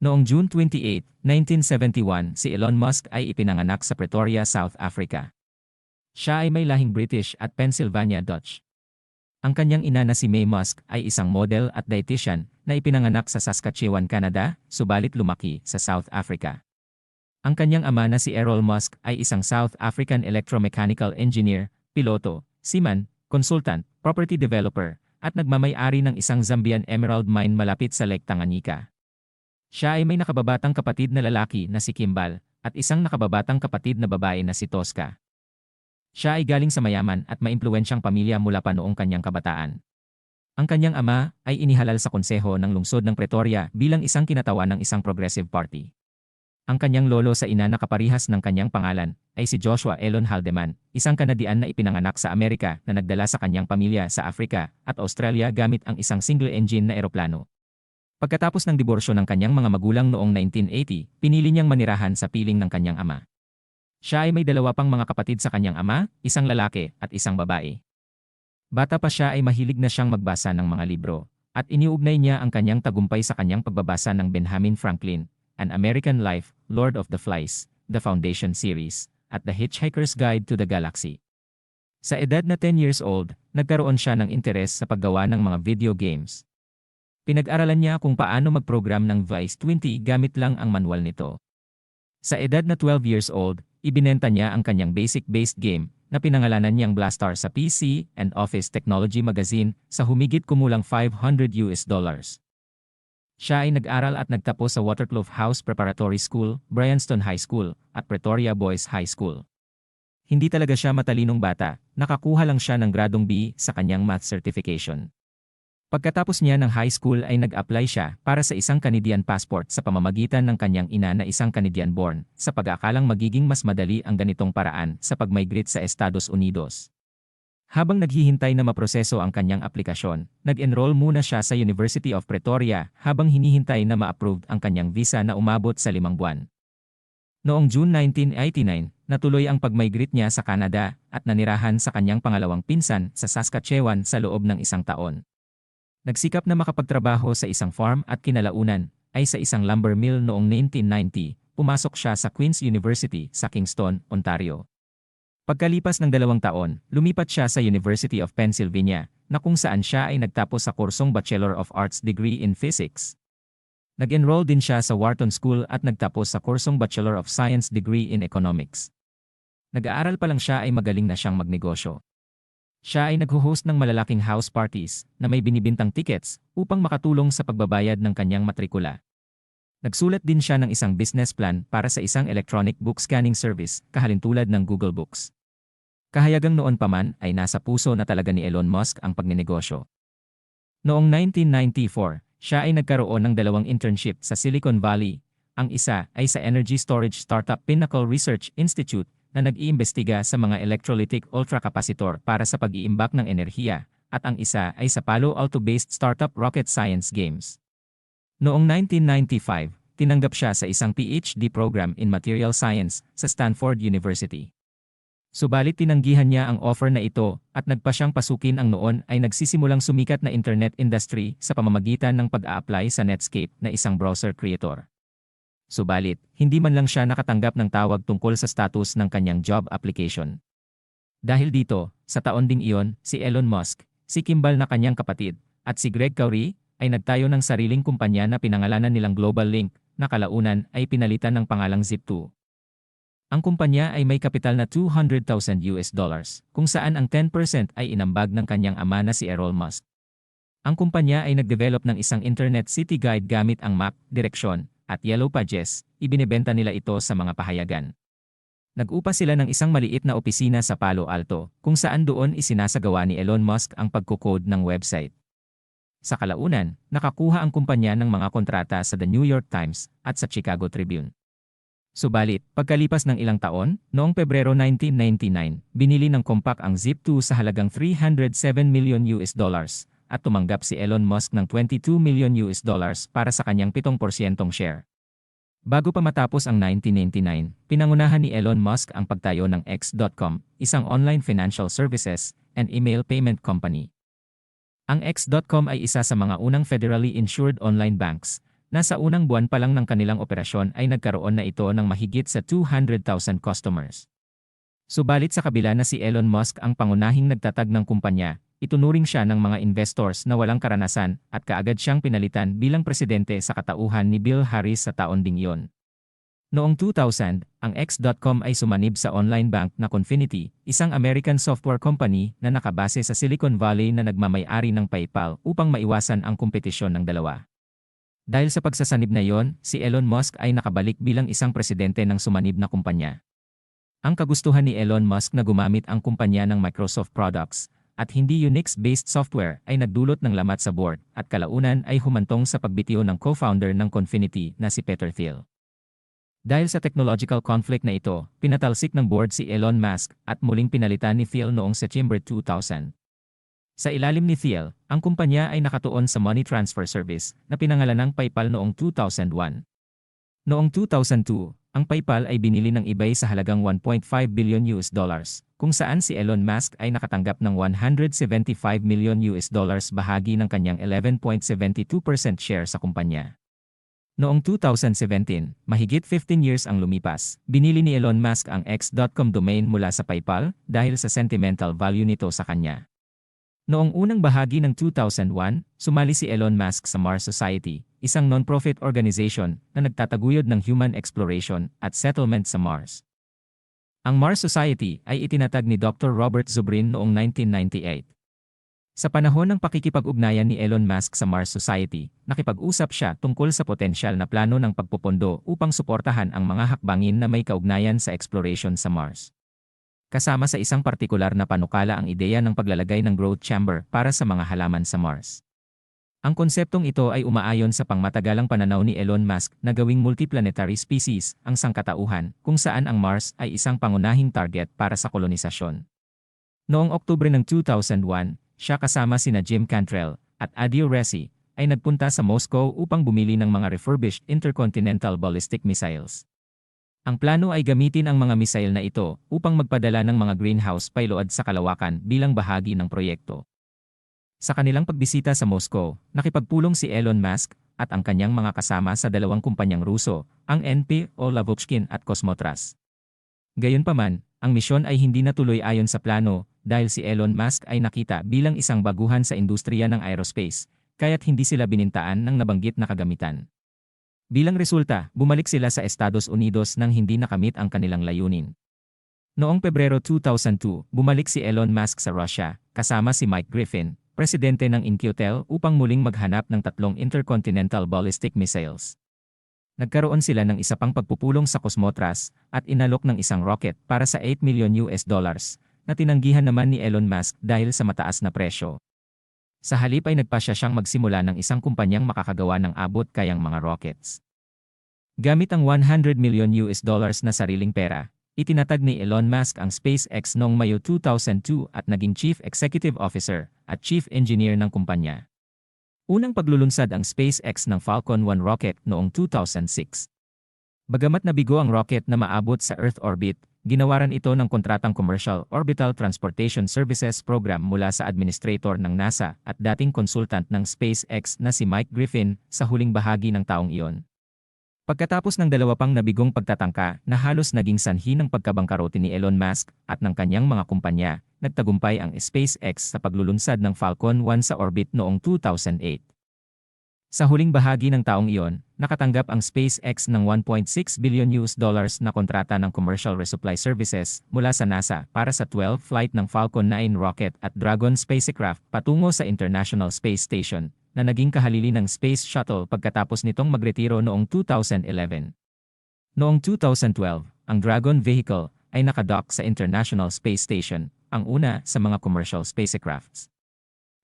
Noong June 28, 1971, si Elon Musk ay ipinanganak sa Pretoria, South Africa. Siya ay may lahing British at Pennsylvania Dutch. Ang kanyang ina na si Mae Musk ay isang model at dietitian na ipinanganak sa Saskatchewan, Canada, subalit lumaki sa South Africa. Ang kanyang ama na si Errol Musk ay isang South African electromechanical engineer, piloto, seaman, consultant, property developer, at nagmamay-ari ng isang Zambian emerald mine malapit sa Lake Tanganyika. Siya ay may nakababatang kapatid na lalaki na si Kimball at isang nakababatang kapatid na babae na si Tosca. Siya ay galing sa mayaman at maimpluwensyang pamilya mula pa noong kanyang kabataan. Ang kanyang ama ay inihalal sa konseho ng lungsod ng Pretoria bilang isang kinatawan ng isang progressive party. Ang kanyang lolo sa ina na kaparihas ng kanyang pangalan ay si Joshua Elon Haldeman, isang Kanadian na ipinanganak sa Amerika na nagdala sa kanyang pamilya sa Afrika at Australia gamit ang isang single-engine na eroplano. Pagkatapos ng diborsyo ng kanyang mga magulang noong 1980, pinili niyang manirahan sa piling ng kanyang ama. Siya ay may dalawa pang mga kapatid sa kanyang ama, isang lalaki at isang babae. Bata pa siya ay mahilig na siyang magbasa ng mga libro, at iniugnay niya ang kanyang tagumpay sa kanyang pagbabasa ng Benjamin Franklin, An American Life, Lord of the Flies, The Foundation Series, at The Hitchhiker's Guide to the Galaxy. Sa edad na 10 years old, nagkaroon siya ng interes sa paggawa ng mga video games. Pinag-aralan niya kung paano mag-program ng Vice-20 gamit lang ang manual nito. Sa edad na 12 years old, ibinenta niya ang kanyang basic-based game na pinangalanan niyang Blastar sa PC and Office Technology Magazine sa humigit kumulang $500. Siya ay nag-aral at nagtapos sa Waterkloof House Preparatory School, Bryanston High School, at Pretoria Boys High School. Hindi talaga siya matalinong bata, nakakuha lang siya ng gradong B sa kanyang math certification. Pagkatapos niya ng high school ay nag-apply siya para sa isang Canadian passport sa pamamagitan ng kanyang ina na isang Canadian-born, sa pag-aakalang magiging mas madali ang ganitong paraan sa pag-migrate sa Estados Unidos. Habang naghihintay na maproseso ang kanyang aplikasyon, nag-enroll muna siya sa University of Pretoria habang hinihintay na ma-approved ang kanyang visa na umabot sa 5 buwan. Noong June 1989, natuloy ang pag-migrate niya sa Canada at nanirahan sa kanyang pangalawang pinsan sa Saskatchewan sa loob ng 1 taon. Nagsikap na makapagtrabaho sa isang farm at kinalaunan ay sa isang lumber mill noong 1990, pumasok siya sa Queen's University sa Kingston, Ontario. Pagkalipas ng 2 taon, lumipat siya sa University of Pennsylvania, na kung saan siya ay nagtapos sa kursong Bachelor of Arts degree in Physics. Nag-enroll din siya sa Wharton School at nagtapos sa kursong Bachelor of Science degree in Economics. Nag-aaral pa lang siya ay magaling na siyang magnegosyo. Siya ay nagho-host ng malalaking house parties na may binibintang tickets upang makatulong sa pagbabayad ng kanyang matrikula. Nagsulat din siya ng isang business plan para sa isang electronic book scanning service kahalintulad ng Google Books. Kahayagang noon pa man ay nasa puso na talaga ni Elon Musk ang pagnenegosyo. Noong 1994, siya ay nagkaroon ng 2 internship sa Silicon Valley. Ang isa ay sa energy storage startup Pinnacle Research Institute na nag-iimbestiga sa mga electrolytic ultracapacitor para sa pag-iimbak ng enerhiya, at ang isa ay sa Palo Alto-based startup Rocket Science Games. Noong 1995, tinanggap siya sa isang PhD program in Material Science sa Stanford University. Subalit tinanggihan niya ang offer na ito at nagpa siyang pasukin ang noon ay nagsisimulang sumikat na internet industry sa pamamagitan ng pag-a-apply sa Netscape na isang browser creator. Subalit, hindi man lang siya nakatanggap ng tawag tungkol sa status ng kanyang job application. Dahil dito, sa taon ding iyon, si Elon Musk, si Kimball na kanyang kapatid, at si Greg Kaury, ay nagtayo ng sariling kumpanya na pinangalanan nilang Global Link, na kalaunan ay pinalitan ng pangalang Zip2. Ang kumpanya ay may kapital na $200,000, kung saan ang 10% ay inambag ng kanyang ama na si Errol Musk. Ang kumpanya ay nag-develop ng isang internet city guide gamit ang map, direksyon, at Yellow Pages, ibinebenta nila ito sa mga pahayagan. Nag-upa sila ng isang maliit na opisina sa Palo Alto, kung saan doon isinasagawa ni Elon Musk ang pagkukode ng website. Sa kalaunan, nakakuha ang kumpanya ng mga kontrata sa The New York Times at sa Chicago Tribune. Subalit, pagkalipas ng ilang taon, noong Pebrero 1999, binili ng Compaq ang Zip2 sa halagang $307 million at tumanggap si Elon Musk ng $22 million para sa kanyang 7% share. Bago pa matapos ang 1999, pinangunahan ni Elon Musk ang pagtayo ng X.com, isang online financial services and email payment company. Ang X.com ay isa sa mga unang federally insured online banks Nasa unang buwan pa lang ng kanilang operasyon ay nagkaroon na ito ng mahigit sa 200,000 customers. Subalit sa kabila na si Elon Musk ang pangunahing nagtatag ng kumpanya, itunuring siya ng mga investors na walang karanasan at kaagad siyang pinalitan bilang presidente sa katauhan ni Bill Harris sa taon ding iyon. Noong 2000, ang X.com ay sumanib sa online bank na Confinity, isang American software company na nakabase sa Silicon Valley na nagmamay-ari ng PayPal upang maiwasan ang kompetisyon ng dalawa. Dahil sa pagsasanib na iyon, si Elon Musk ay nakabalik bilang isang presidente ng sumanib na kumpanya. Ang kagustuhan ni Elon Musk na gumamit ang kumpanya ng Microsoft products at hindi Unix-based software ay nagdulot ng lamat sa board at kalaunan ay humantong sa pagbitiw ng co-founder ng Confinity na si Peter Thiel. Dahil sa technological conflict na ito, pinatalsik ng board si Elon Musk at muling pinalitan ni Thiel noong September 2000. Sa ilalim ni Thiel, ang kumpanya ay nakatuon sa money transfer service na pinangalanang PayPal noong 2001. Noong 2002, ang PayPal ay binili ng eBay sa halagang $1.5 billion, kung saan si Elon Musk ay nakatanggap ng $175 million bahagi ng kanyang 11.72% share sa kumpanya. Noong 2017, mahigit 15 years ang lumipas, binili ni Elon Musk ang X.com domain mula sa PayPal dahil sa sentimental value nito sa kanya. Noong unang bahagi ng 2001, sumali si Elon Musk sa Mars Society, isang non-profit organization na nagtataguyod ng human exploration at settlement sa Mars. Ang Mars Society ay itinatag ni Dr. Robert Zubrin noong 1998. Sa panahon ng pakikipag-ugnayan ni Elon Musk sa Mars Society, nakipag-usap siya tungkol sa potensyal na plano ng pagpupondo upang suportahan ang mga hakbangin na may kaugnayan sa exploration sa Mars. Kasama sa isang partikular na panukala ang ideya ng paglalagay ng growth chamber para sa mga halaman sa Mars. Ang konseptong ito ay umaayon sa pangmatagalang pananaw ni Elon Musk na gawing multiplanetary species ang sangkatauhan kung saan ang Mars ay isang pangunahing target para sa kolonisasyon. Noong Oktubre ng 2001, siya kasama sina Jim Cantrell at Adil Resi ay nagpunta sa Moscow upang bumili ng mga refurbished intercontinental ballistic missiles. Ang plano ay gamitin ang mga missile na ito upang magpadala ng mga greenhouse payload sa kalawakan bilang bahagi ng proyekto. Sa kanilang pagbisita sa Moscow, nakipagpulong si Elon Musk at ang kanyang mga kasama sa dalawang kumpanyang Ruso, ang NP o Lavochkin at Cosmotras. Gayunpaman, ang misyon ay hindi natuloy ayon sa plano dahil si Elon Musk ay nakita bilang isang baguhan sa industriya ng aerospace, kaya't hindi sila binintaan ng nabanggit na kagamitan. Bilang resulta, bumalik sila sa Estados Unidos nang hindi nakamit ang kanilang layunin. Noong Pebrero 2002, bumalik si Elon Musk sa Russia, kasama si Mike Griffin, presidente ng Incotel upang muling maghanap ng 3 intercontinental ballistic missiles. Nagkaroon sila ng isa pang pagpupulong sa Cosmotras at inalok ng isang rocket para sa $8 million na tinanggihan naman ni Elon Musk dahil sa mataas na presyo. Sa halip ay nagpasya siyang magsimula ng isang kumpanyang makakagawa ng abot-kayang mga rockets. Gamit ang $100 million na sariling pera, itinatag ni Elon Musk ang SpaceX noong Mayo 2002 at naging Chief Executive Officer at Chief Engineer ng kumpanya. Unang paglulunsad ang SpaceX ng Falcon 1 rocket noong 2006. Bagamat nabigo ang rocket na maabot sa Earth orbit, ginawaran ito ng kontratang Commercial Orbital Transportation Services Program mula sa administrator ng NASA at dating consultant ng SpaceX na si Mike Griffin sa huling bahagi ng taong iyon. Pagkatapos ng 2 pang nabigong pagtatangka na halos naging sanhi ng pagkabangkarote ni Elon Musk at ng kanyang mga kumpanya, nagtagumpay ang SpaceX sa paglulunsad ng Falcon 1 sa orbit noong 2008. Sa huling bahagi ng taong iyon, nakatanggap ang SpaceX ng $1.6 billion na kontrata ng Commercial Resupply Services mula sa NASA para sa 12th flight ng Falcon 9 rocket at Dragon spacecraft patungo sa International Space Station, na naging kahalili ng Space Shuttle pagkatapos nitong magretiro noong 2011. Noong 2012, ang Dragon vehicle ay nakadock sa International Space Station, ang una sa mga commercial spacecrafts.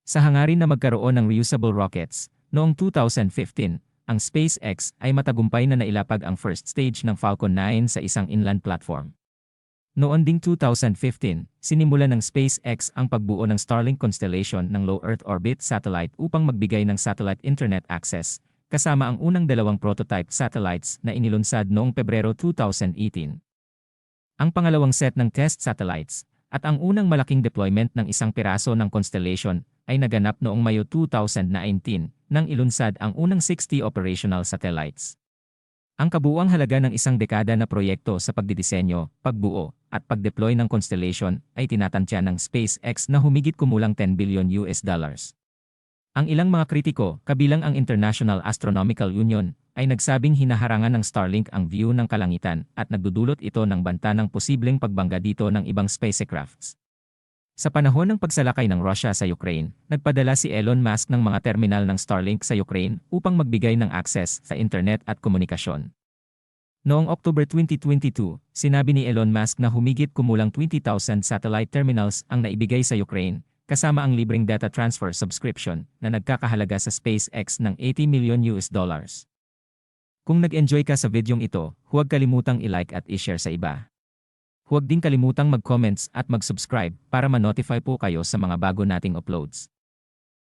Sa hangarin na magkaroon ng reusable rockets, noong 2015, ang SpaceX ay matagumpay na nailapag ang first stage ng Falcon 9 sa isang inland platform. Noon ding 2015, sinimulan ng SpaceX ang pagbuo ng Starlink constellation ng low Earth orbit satellite upang magbigay ng satellite internet access, kasama ang unang 2 prototype satellites na inilunsad noong Pebrero 2018. Ang pangalawang set ng test satellites, at ang unang malaking deployment ng isang piraso ng constellation ay naganap noong Mayo 2019 nang ilunsad ang unang 60 operational satellites. Ang kabuuang halaga ng isang dekada na proyekto sa pagdidisenyo, pagbuo, at pag-deploy ng constellation ay tinatantya ng SpaceX na humigit kumulang $10 billion. Ang ilang mga kritiko, kabilang ang International Astronomical Union, ay nagsabing hinaharangan ng Starlink ang view ng kalangitan at nagdudulot ito ng banta ng posibleng pagbangga dito ng ibang spacecrafts. Sa panahon ng pagsalakay ng Russia sa Ukraine, nagpadala si Elon Musk ng mga terminal ng Starlink sa Ukraine upang magbigay ng access sa internet at komunikasyon. Noong October 2022, sinabi ni Elon Musk na humigit kumulang 20,000 satellite terminals ang naibigay sa Ukraine, kasama ang libreng data transfer subscription na nagkakahalaga sa SpaceX ng $80 million. Kung nag-enjoy ka sa videong ito, huwag kalimutang i-like at i-share sa iba. Huwag din kalimutang mag-comments at mag-subscribe para ma-notify po kayo sa mga bago nating uploads.